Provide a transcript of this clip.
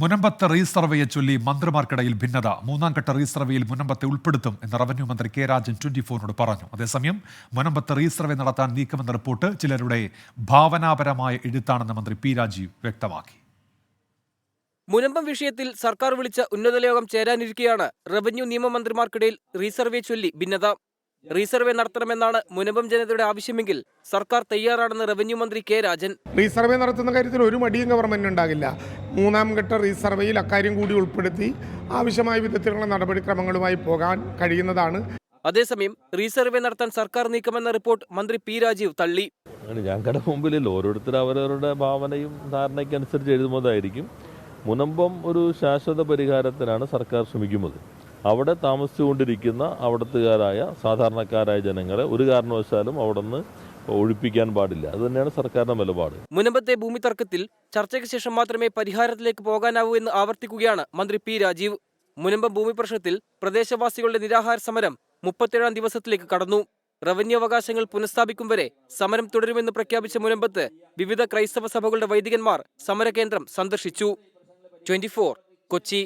മുനമ്പത്ത് റീസർവേയെ ചൊല്ലി മന്ത്രിമാർക്കിടയിൽ ഭിന്നത. മൂന്നാം ഘട്ട റീസർവേയിൽ മുനമ്പത്തെ ഉൾപ്പെടുത്തും എന്ന് റവന്യൂ മന്ത്രി കെ രാജൻ 24-നോട് പറഞ്ഞു. അതേസമയം മുനമ്പത്ത് റീസർവേ നടത്താൻ നീക്കമെന്ന റിപ്പോർട്ട് ചിലരുടെ ഭാവനാപരമായ എഴുത്താണെന്ന് മന്ത്രി പി രാജീവ് വ്യക്തമാക്കി. മുനമ്പം വിഷയത്തിൽ സർക്കാർ വിളിച്ച ഉന്നതതല യോഗം ചേരാനിരിക്കെയാണ് റവന്യൂ നിയമമന്ത്രിമാർക്കിടയിൽ റീസർവേ ചൊല്ലി ഭിന്നത. റീസർവേ നടത്തണമെന്നാണ് മുനമ്പം ജനതയുടെ ആവശ്യമെങ്കിൽ സർക്കാർ തയ്യാറാണെന്ന് റവന്യൂ മന്ത്രി കെ രാജൻ. റീസർവേ നടത്തുന്ന കാര്യത്തിൽ ഒരു മടിയും ഗവൺമെന്റ് ഉണ്ടാകില്ല. മൂന്നാം ഘട്ട റീസർവേയിൽ അക്കാര്യം കൂടി ഉൾപ്പെടുത്തി ആവശ്യമായ വിധത്തിലുള്ള നടപടിക്രമങ്ങളുമായി പോകാൻ കഴിയുന്നതാണ്. അതേസമയം റീസർവേ നടത്താൻ സർക്കാർ നീക്കമെന്ന റിപ്പോർട്ട് മന്ത്രി പി രാജീവ് തള്ളി. ഞങ്ങളുടെ മുമ്പിലല്ലോ, ഓരോരുത്തർ അവരവരുടെ ഭാവനയും ധാരണയ്ക്കനുസരിച്ച് എഴുതുന്നതായിരിക്കും. മുനമ്പം ഒരു ശാശ്വത പരിഹാരത്തിനാണ് സർക്കാർ ശ്രമിക്കുന്നത്. അവിടെ താമസിച്ചുകൊണ്ടിരിക്കുന്ന അവിടത്തുകാരായ സാധാരണക്കാരായ ജനങ്ങളെ ഒരു കാരണവശാലും അവിടെ നിന്ന് ഒഴിപ്പിക്കാൻ പാടില്ല. അത് തന്നെയാണ് സർക്കാരിന്റെ നിലപാട്. മുനമ്പത്തെ ഭൂമി തർക്കത്തിൽ ചർച്ചയ്ക്ക് ശേഷം മാത്രമേ പരിഹാരത്തിലേക്ക് പോകാനാവൂ എന്ന് ആവർത്തിക്കുകയാണ് മന്ത്രി പി രാജീവ്. മുനമ്പം ഭൂമി പ്രശ്നത്തിൽ പ്രദേശവാസികളുടെ നിരാഹാര സമരം 37-ാം ദിവസത്തിലേക്ക് കടന്നു. റവന്യൂ അവകാശങ്ങൾ പുനഃസ്ഥാപിക്കും വരെ സമരം തുടരുമെന്ന് പ്രഖ്യാപിച്ച മുനമ്പത്ത് വിവിധ ക്രൈസ്തവ സഭകളുടെ വൈദികന്മാർ സമരകേന്ദ്രം സന്ദർശിച്ചു. 24 കൊച്ചി.